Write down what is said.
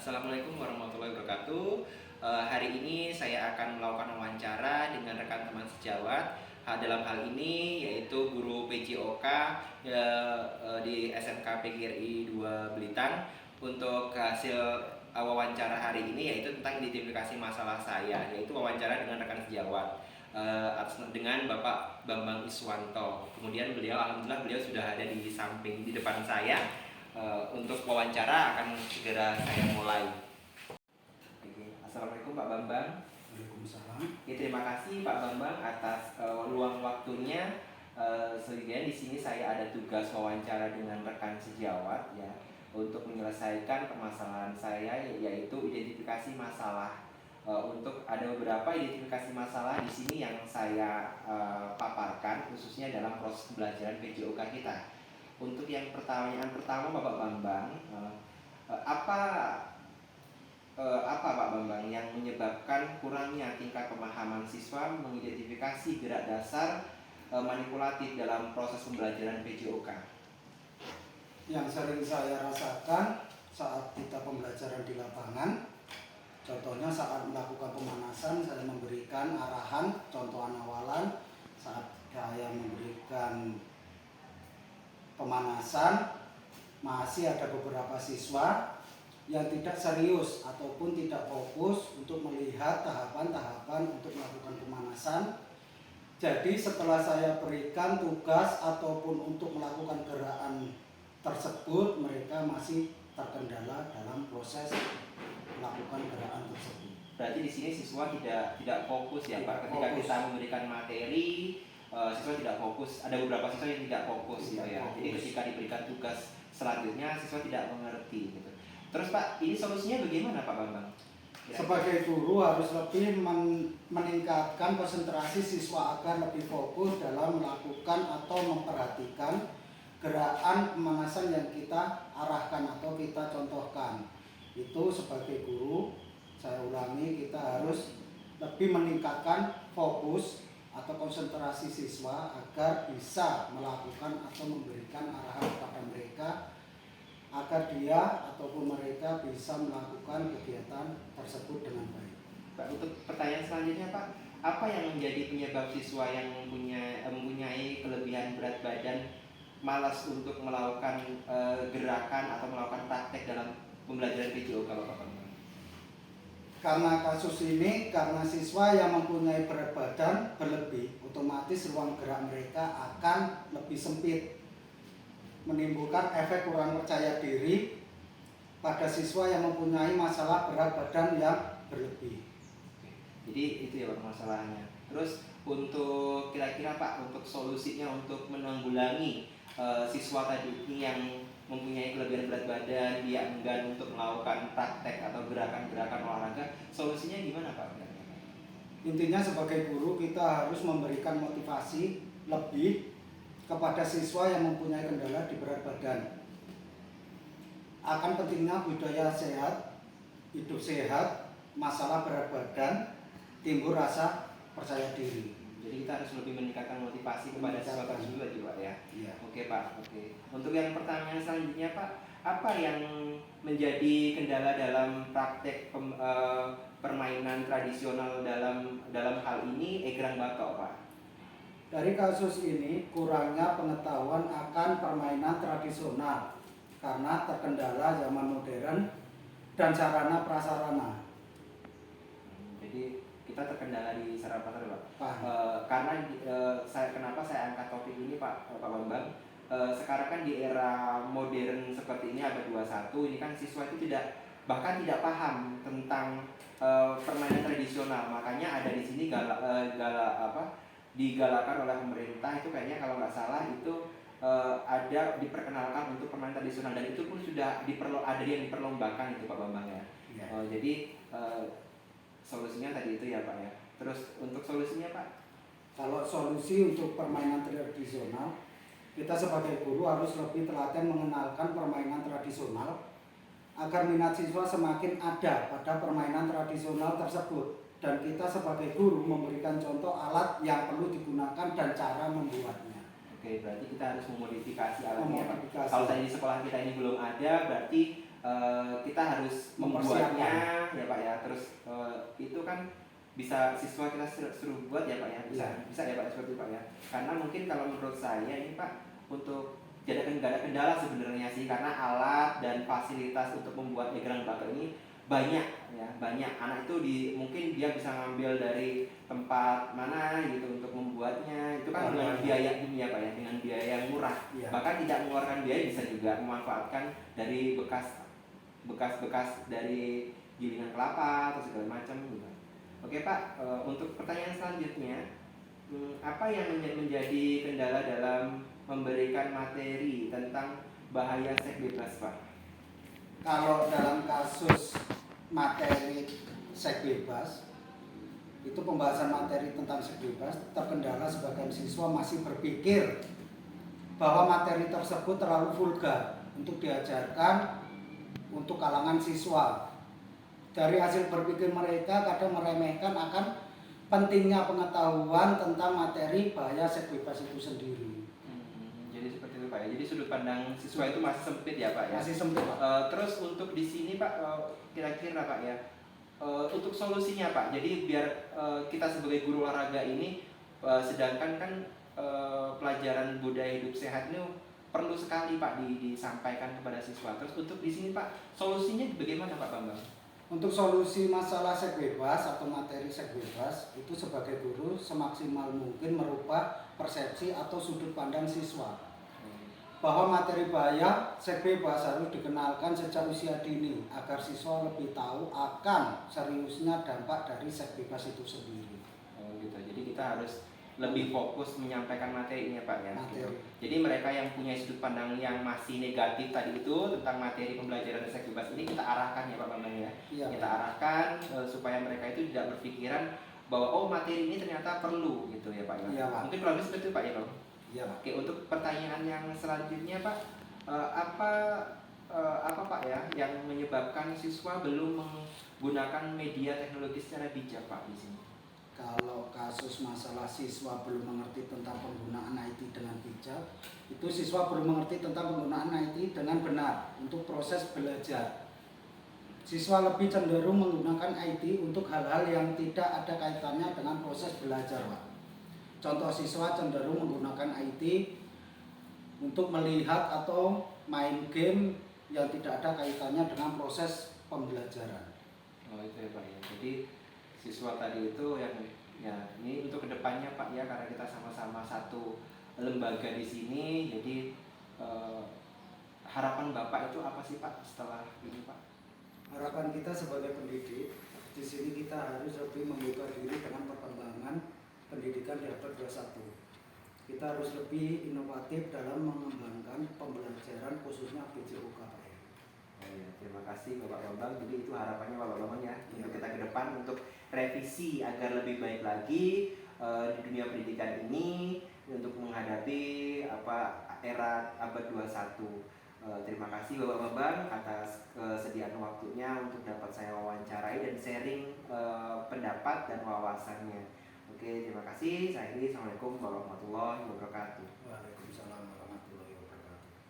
Assalamualaikum warahmatullahi wabarakatuh. Hari ini saya akan melakukan wawancara dengan rekan teman sejawat. Dalam hal ini yaitu guru PJOK di SMK PGRI 2 Blitar. Untuk hasil wawancara hari ini yaitu tentang identifikasi masalah saya, yaitu wawancara dengan rekan sejawat dengan Bapak Bambang Iswanto. Kemudian alhamdulillah beliau sudah ada di depan saya. Untuk wawancara akan segera saya mulai. Assalamualaikum Pak Bambang. Waalaikumsalam. Terima kasih Pak Bambang atas luang waktunya. Di sini saya ada tugas wawancara dengan rekan sejawat ya, untuk menyelesaikan permasalahan saya, yaitu identifikasi masalah. Untuk ada beberapa identifikasi masalah di sini yang saya paparkan, khususnya dalam proses pembelajaran PJOK kita. Untuk yang pertanyaan pertama Bapak Bambang, apa Pak Bambang yang menyebabkan kurangnya tingkat pemahaman siswa mengidentifikasi gerak dasar manipulatif dalam proses pembelajaran PJOK? Yang sering saya rasakan saat kita pembelajaran di lapangan, contohnya saat melakukan pemanasan, saya memberikan arahan, contohan awalan. Saat saya memberikan pemanasan, masih ada beberapa siswa yang tidak serius ataupun tidak fokus untuk melihat tahapan-tahapan untuk melakukan pemanasan. Jadi setelah saya berikan tugas ataupun untuk melakukan gerakan tersebut, mereka masih terkendala dalam proses melakukan gerakan tersebut. Berarti di sini siswa tidak fokus ya Pak, ketika fokus. kita memberikan materi, siswa tidak fokus. Ada beberapa siswa yang tidak fokus gitu ya. Jadi ketika diberikan tugas selanjutnya siswa tidak mengerti gitu. Terus Pak, ini solusinya bagaimana Pak Bambang? Sebagai guru harus lebih meningkatkan konsentrasi siswa agar lebih fokus dalam melakukan atau memperhatikan gerakan pemanasan yang kita arahkan atau kita contohkan. Itu sebagai guru, saya ulangi, kita harus lebih meningkatkan fokus atau konsentrasi siswa agar bisa melakukan atau memberikan arahan kepada mereka agar dia ataupun mereka bisa melakukan kegiatan tersebut dengan baik. Pak, untuk pertanyaan selanjutnya Pak, apa yang menjadi penyebab siswa yang mempunyai kelebihan berat badan malas untuk melakukan gerakan atau melakukan praktek dalam pembelajaran PJOK Bapak Bambang? Karena kasus ini, karena siswa yang mempunyai berat badan berlebih, otomatis ruang gerak mereka akan lebih sempit, menimbulkan efek kurang percaya diri pada siswa yang mempunyai masalah berat badan yang berlebih. Jadi itu ya Pak masalahnya. Terus untuk kira-kira Pak, untuk solusinya untuk menanggulangi siswa tadi ini yang mempunyai kelebihan berat badan, dia enggan untuk melakukan praktek atau gerakan-gerakan olahraga, solusinya gimana Pak? Intinya sebagai guru kita harus memberikan motivasi lebih kepada siswa yang mempunyai kendala di berat badan. Akan pentingnya budaya sehat, hidup sehat, masalah berat badan, timbul rasa percaya diri. Jadi kita harus lebih meningkatkan motivasi kepada siswa tersebut lagi Pak ya? Iya. Oke Pak, oke. Untuk yang pertanyaan selanjutnya Pak, apa yang menjadi kendala dalam praktek permainan tradisional dalam hal ini egrang batok Pak? Dari kasus ini kurangnya pengetahuan akan permainan tradisional karena terkendala zaman modern dan sarana prasarana. Jadi kita terkendala di sarana prasarana Pak. Kenapa saya angkat topik ini Pak Bambang? Sekarang kan di era modern seperti ini abad 21 ini kan siswa itu bahkan tidak paham tentang permainan tradisional. Makanya ada di sini digalakan oleh pemerintah itu kayaknya kalau nggak salah itu ada diperkenalkan untuk permainan tradisional, dan itu pun sudah ada yang diperlombakan itu Pak Bambang ya. Jadi solusinya tadi itu ya Pak ya. Terus untuk solusinya Pak? Kalau solusi untuk permainan tradisional, kita sebagai guru harus lebih telaten mengenalkan permainan tradisional agar minat siswa semakin ada pada permainan tradisional tersebut. Dan kita sebagai guru memberikan contoh alat yang perlu digunakan dan cara membuatnya. Oke, berarti kita harus memodifikasi alatnya Pak. Memodifikasi. Kalau tadi di sekolah kita ini belum ada, berarti kita harus membuatnya ya Pak ya. Terus itu kan bisa siswa kita suruh buat ya Pak ya, bisa ya Pak seperti itu Pak ya. Karena mungkin kalau menurut saya ini Pak, untuk tidak ada kendala sebenarnya sih, karena alat dan fasilitas untuk membuat egrang bakar ini banyak ya, banyak. Anak itu mungkin dia bisa ngambil dari tempat mana gitu untuk membuatnya, itu kan dengan biaya ini ya Pak ya, dengan biaya yang murah. Bahkan tidak mengeluarkan biaya, bisa juga memanfaatkan dari bekas dari gilingan kelapa atau segala macam gitu. Oke Pak, untuk pertanyaan selanjutnya, apa yang menjadi kendala dalam memberikan materi tentang bahaya seks bebas Pak? Kalau dalam kasus materi seks bebas, itu pembahasan materi tentang seks bebas terkendala sebagian siswa masih berpikir bahwa materi tersebut terlalu vulgar untuk diajarkan untuk kalangan siswa. Dari hasil berpikir mereka kadang meremehkan akan pentingnya pengetahuan tentang materi bahaya seks bebas itu sendiri. Jadi seperti itu Pak ya. Jadi sudut pandang siswa itu masih sempit ya Pak ya. Masih sempit Pak. Terus untuk di sini Pak, kira-kira Pak ya, untuk solusinya Pak. Jadi biar kita sebagai guru olahraga ini, sedangkan kan pelajaran budaya hidup sehat ini perlu sekali Pak disampaikan kepada siswa. Terus untuk di sini Pak, solusinya bagaimana Pak Bambang? Untuk solusi masalah seks bebas atau materi seks bebas, itu sebagai guru semaksimal mungkin merubah persepsi atau sudut pandang siswa bahwa materi bahaya seks bebas harus dikenalkan sejak usia dini agar siswa lebih tahu akan seriusnya dampak dari seks bebas itu sendiri. Gitu. Jadi kita harus lebih fokus menyampaikan materinya Pak ya. Materi. Gitu. Jadi mereka yang punya sudut pandang yang masih negatif tadi itu tentang materi pembelajaran seks bebas ini kita arahkan ya Pak Bambang ya. Iya, kita arahkan supaya mereka itu tidak berpikiran bahwa oh materi ini ternyata perlu gitu ya Pak ya. Iya, Pak. Mungkin kurang lebih seperti itu Pak ya Pak. Iya, Pak. Oke, untuk pertanyaan yang selanjutnya Pak, apa Pak ya yang menyebabkan siswa belum menggunakan media teknologi secara bijak Pak di sini? Kalau kasus masalah siswa belum mengerti tentang penggunaan IT dengan bijak, itu siswa belum mengerti tentang penggunaan IT dengan benar untuk proses belajar. Siswa lebih cenderung menggunakan IT untuk hal-hal yang tidak ada kaitannya dengan proses belajar, Pak. Contoh, siswa cenderung menggunakan IT untuk melihat atau main game yang tidak ada kaitannya dengan proses pembelajaran. Oh itu ya Pak ya. Jadi siswa tadi itu yang ya ini untuk kedepannya Pak ya, karena kita sama-sama satu lembaga di sini, jadi harapan Bapak itu apa sih Pak setelah ini Pak? Harapan kita sebagai pendidik di sini, kita harus lebih membuka diri dengan perkembangan pendidikan di abad 21. Kita harus lebih inovatif dalam mengembangkan pembelajaran khususnya PJOK Pak ya. Oh ya, terima kasih Bapak Bambang. Jadi itu harapannya Bapak Bambang ya, untuk kita ke depan untuk revisi agar lebih baik lagi di dunia pendidikan ini untuk menghadapi era abad 21. Terima kasih Bapak Bambang atas kesediaan waktunya untuk dapat saya wawancarai dan sharing pendapat dan wawasannya. Oke, terima kasih. Saya Assalamualaikum warahmatullahi wabarakatuh. Waalaikumsalam.